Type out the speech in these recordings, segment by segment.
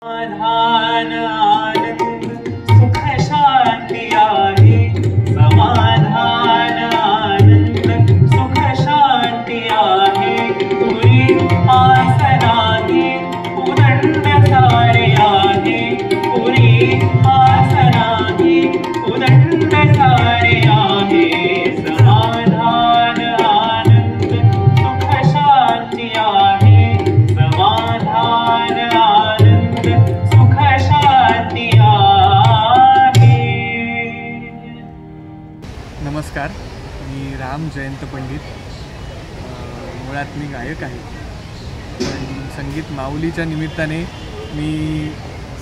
समाधान आनंद सुख शांती आहे. समाधान आनंद सुख शांती आहे. पुरी आस नाही उदंड सारे आहे. पुरी आस नाही उदंड सारे आहे. समाधान आनंद सुख शांती आहे. समाधान आनंद सुख शांती आहे. नमस्कार, मी राम जयंत पंडित. मुळात मी गायक आहे, पण संगीत माऊलीच्या निमित्ताने मी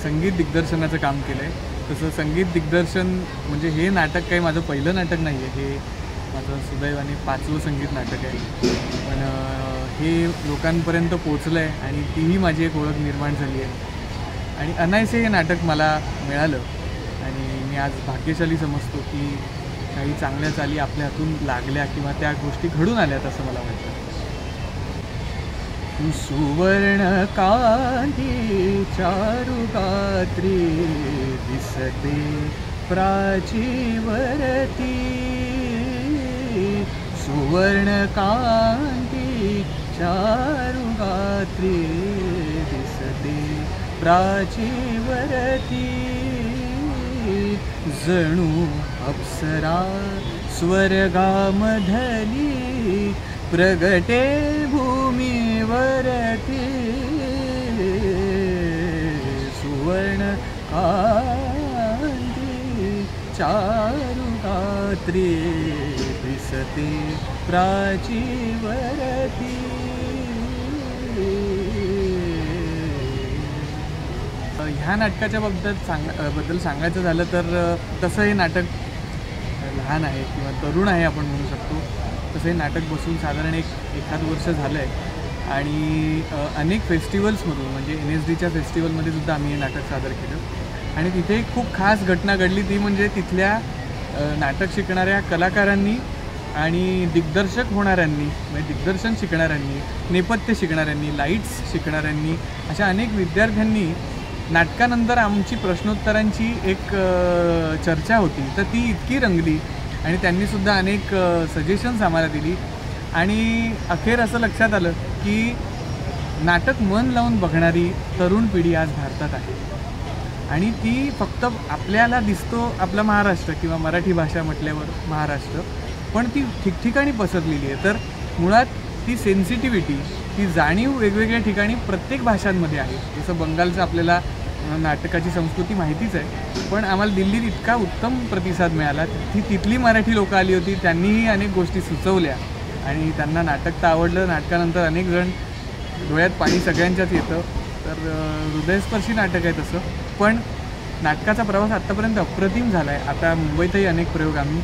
संगीत दिग्दर्शनाचं काम केलं आहे. तसं संगीत दिग्दर्शन म्हणजे हे नाटक काही माझं पहिलं नाटक नाही आहे. हे माझं सुदैवाने 5वं संगीत नाटक आहे. पण हे लोकांपर्यंत पोचलं आहे आणि तीही माझी एक ओळख निर्माण झाली आहे. आणि अनायसे हे नाटक मला मिळालं आणि मी आज भाग्यशाली समजतो की काही चांगल्या चाली आपल्या हातून लागल्या किंवा त्या गोष्टी घडून आल्यात असं मला वाटतं. सुवर्ण कांती चारुगात्री दिसते प्राचीवरती. सुवर्ण कांती चारुगात्री दिसते प्राचीवरती. जणू अप्सरा स्वर्गामधली प्रगटे भूमीवरती. सुवर्ण कांती चारुगात्री दिसते प्राचीवरती. ह्या नाटकाच्या बद्दल सांगायचं झालं तर तसं हे नाटक लहान आहे किंवा तरुण आहे आपण म्हणू शकतो. तसं हे नाटक बसून साधारण एखाद वर्ष झालं आहे आणि अनेक फेस्टिवल्समधून म्हणजे NSDच्या फेस्टिवलमध्ये सुद्धा आम्ही हे नाटक सादर केलं. आणि तिथे एक खूप खास घटना घडली, ती म्हणजे तिथल्या नाटक शिकणाऱ्या कलाकारांनी आणि दिग्दर्शक होणाऱ्यांनी म्हणजे दिग्दर्शन शिकणाऱ्यांनी, नेपथ्य शिकणाऱ्यांनी, लाईट्स शिकणाऱ्यांनी अशा अनेक विद्यार्थ्यांनी नाटकानंतर आमची प्रश्नोत्तरांची एक चर्चा होती, तर ती इतकी रंगली आणि त्यांनीसुद्धा अनेक सजेशन्स आम्हाला दिली. आणि अखेर असं लक्षात आलं की नाटक मन लावून बघणारी तरुण पिढी आज भारतात आहे. आणि ती फक्त आपल्याला दिसतो आपला महाराष्ट्र किंवा मराठी भाषा म्हटल्यावर महाराष्ट्र, पण ती ठिकठिकाणी पसरलेली आहे. तर मुळात ती सेन्सिटिव्हिटी, ती जाणीव वेगवेगळ्या ठिकाणी प्रत्येक भाषांमध्ये आहे. जसं बंगालचं आपल्याला नाटकाची संस्कृती माहितीच आहे, पण आम्हाला दिल्लीत इतका उत्तम प्रतिसाद मिळाला. तिथली मराठी लोकं आली होती, त्यांनीही अनेक गोष्टी सुचवल्या आणि त्यांना नाटक तर आवडलं. नाटकानंतर अनेक जण डोळ्यात पाणी सगळ्यांच्याच येतं. तर हृदयस्पर्शी नाटक आहे तसं. पण नाटकाचा प्रवास आत्तापर्यंत अप्रतिम झाला आहे. आता मुंबईतही अनेक प्रयोग आम्ही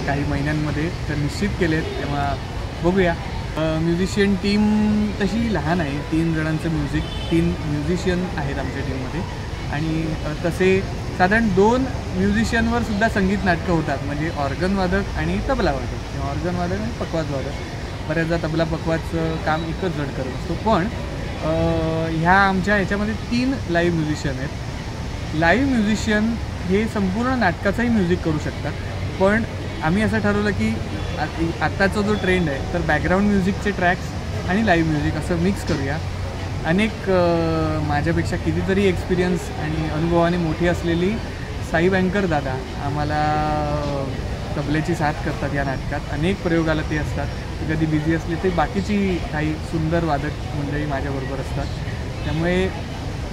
काही महिन्यांमध्ये तर निश्चित केले आहेत, तेव्हा बघूया. म्युझिशियन टीम तशी लहान आहे. 3 जणांचं 3 म्युझिशियन आहेत आमच्या टीममध्ये. आणि तसे साधारण 2 म्युझिशियनवर सुद्धा संगीत नाटकं होतात, म्हणजे ऑर्गन वादक आणि तबला वादक किंवा ऑर्गन वादक आणि पकवाज वादक. बऱ्याचदा तबला पकवाजचं काम एकच जण करत असतो. पण ह्या आमच्या ह्याच्यामध्ये 3 लाईव्ह म्युझिशियन आहेत. लाईव्ह म्युझिशियन हे संपूर्ण नाटकाचंही म्युझिक करू शकतात, पण आम्ही असं ठरवलं की आत्ताचा जो ट्रेंड आहे तर बॅकग्राऊंड म्युझिकचे ट्रॅक्स आणि लाईव्ह म्युझिक असं मिक्स करूया. अनेक माझ्यापेक्षा कितीतरी एक्सपिरियन्स आणि अनुभवाने मोठी असलेली साई बँकर दादा आम्हाला तबल्याची साथ करतात या नाटकात. अनेक प्रयोगाला ते असतात. कधी बिझी असले ते बाकीची काही सुंदर वादक मंडळी माझ्याबरोबर असतात. त्यामुळे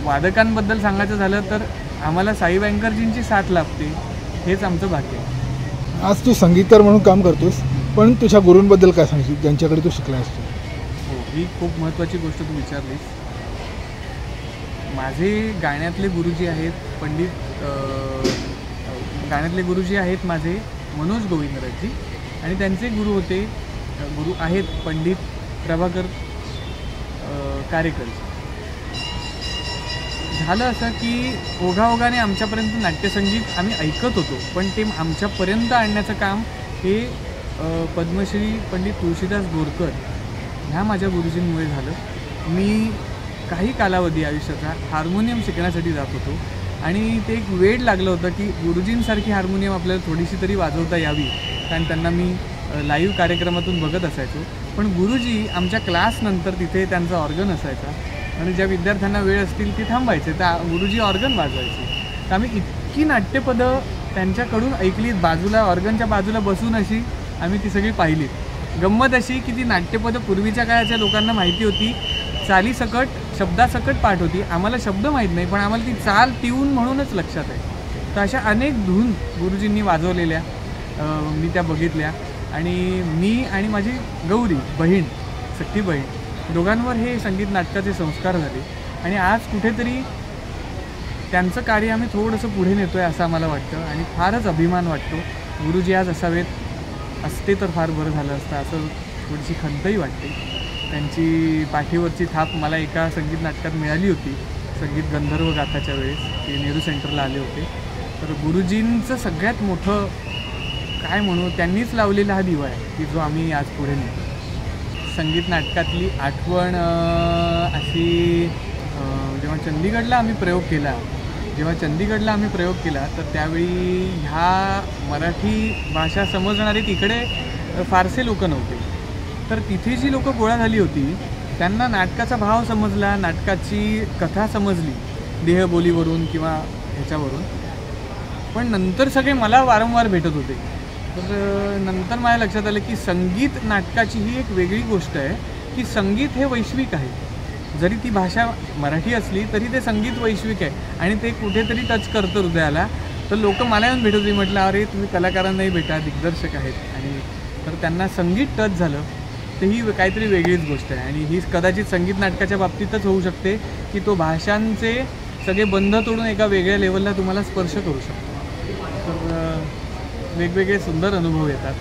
वादकांबद्दल सांगायचं झालं तर आम्हाला साई बँकरजींची साथ लाभते, हेच आमचं भाग्य आहे. आज तू संगीतकार म्हणून काम करतोस, पण तुझ्या गुरूंबद्दल काय सांगशील ज्यांच्याकडे तू शिकला असतो? हो, ही खूप महत्त्वाची गोष्ट तू विचारलीस. माझे गाण्यातले गुरुजी आहेत गाण्यातले गुरुजी आहेत माझे मनोज गोविंदराजजी, आणि त्यांचे गुरु आहेत पंडित प्रभाकर कारेकर. झालं असं की ओघाओघाने आमच्यापर्यंत नाट्यसंगीत आम्ही ऐकत होतो, पण ते आमच्यापर्यंत आणण्याचं काम हे पद्मश्री पंडित तुळशीदास बोरकर ह्या माझ्या गुरुजींमुळे झालं. मी काही कालावधी आयुष्याचा हार्मोनियम शिकण्यासाठी जात होतो आणि ते एक वेड लागलं होतं की गुरुजींसारखी हार्मोनियम आपल्याला थोडीशी तरी वाजवता यावी, कारण त्यांना मी लाईव्ह कार्यक्रमातून बघत असायचो. पण गुरुजी आमच्या क्लासनंतर तिथे त्यांचा ऑर्गन असायचा आणि ज्या विद्यार्थ्यांना वेळ असतील ते थांबायचे, तर गुरुजी ऑर्गन वाजवायचे. तर आम्ही इतकी नाट्यपदं त्यांच्याकडून ऐकलीत, बाजूला ऑर्गनच्या बाजूला बसून अशी आम्ही ती सगळी पाहिलीत. गंमत अशी की ती नाट्यपदं पूर्वीच्या काळाच्या लोकांना माहिती होती, चालीसकट शब्दासकट पाठ होती. आम्हाला शब्द माहीत नाही, पण आम्हाला ती चाल ट्यून म्हणूनच लक्षात आहे. तर अशा अनेक धून गुरुजींनी वाजवलेल्या मी त्या बघितल्या आणि मी आणि माझी गौरी बहीण, सख्खी बहीण, दोघांवर हे संगीत नाटकाचे संस्कार झाले आणि आज कुठेतरी त्यांचं कार्य आम्ही थोडंसं पुढे नेतो आहे असं आम्हाला वाटतं आणि फारच अभिमान वाटतो. गुरुजी आज असावेत, असते तर फार बरं झालं असतं असं थोडीशी खंतही वाटते. त्यांची पाठीवरची थाप मला एका संगीत नाटकात मिळाली होती, संगीत गंधर्व गाथाच्या वेळेस, ते नेहरू सेंटरला आले होते. तर गुरुजींचं सगळ्यात मोठं काय म्हणू, त्यांनीच लावलेला हा दिवा आहे की जो आम्ही आज पुढे नेतो. संगीत नाटकातली आठवण अशी, जेव्हा चंदीगडला आम्ही प्रयोग केला तर त्यावेळी ह्या मराठी भाषा समजणारे तिकडे फारसे लोक नव्हते. तर तिथे जी लोक गोळा झाली होती त्यांना नाटकाचा भाव समजला, नाटकाची कथा समजली देहबोलीवरून किंवा ह्याच्यावरून. पण नंतर सगळे मला वारंवार भेटत होते. तर नंतर माझ्या लक्षात आलं की संगीत नाटकाची ही एक वेगळी गोष्ट आहे की संगीत हे वैश्विक आहे. जरी ती भाषा मराठी असली तरी ते संगीत वैश्विक आहे आणि ते कुठेतरी टच करतं हृदयाला. तर लोक मला येऊन भेटत होती, म्हटलं अरे तुम्ही कलाकारांनाही भेटा, दिग्दर्शक आहेत. आणि तर त्यांना संगीत टच झालं, तर ही काहीतरी वेगळीच गोष्ट आहे. आणि ही कदाचित संगीत नाटकाच्या बाबतीतच होऊ शकते की तो भाषांचे सगळे बंध तोडून एका वेगळ्या लेवलला तुम्हाला स्पर्श करू शकतो. तर वेगवेगळे सुंदर अनुभव येतात.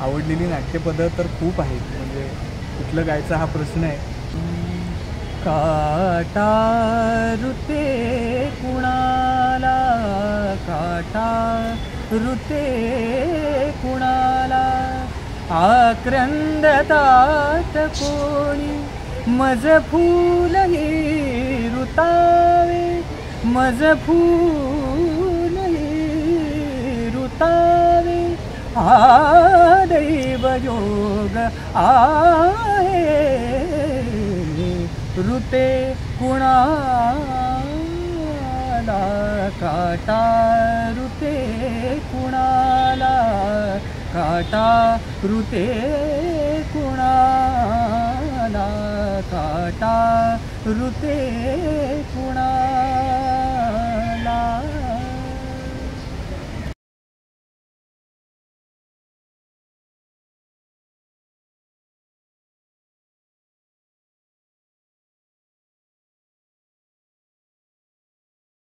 आवडलेली नाट्यपदं तर खूप आहेत, म्हणजे कुठलं गायचा हा प्रश्न आहे. काटा रुते कुणाला, काटा रुते कुणाला, आक्रंदतात कोणी, मज फूलही रुतावे, मज फूलही रुतावे, हा दैवयोग आहे रुते कुणाला, काटा रुते कुणाला, काटा रुते कुणाला, काटा रुते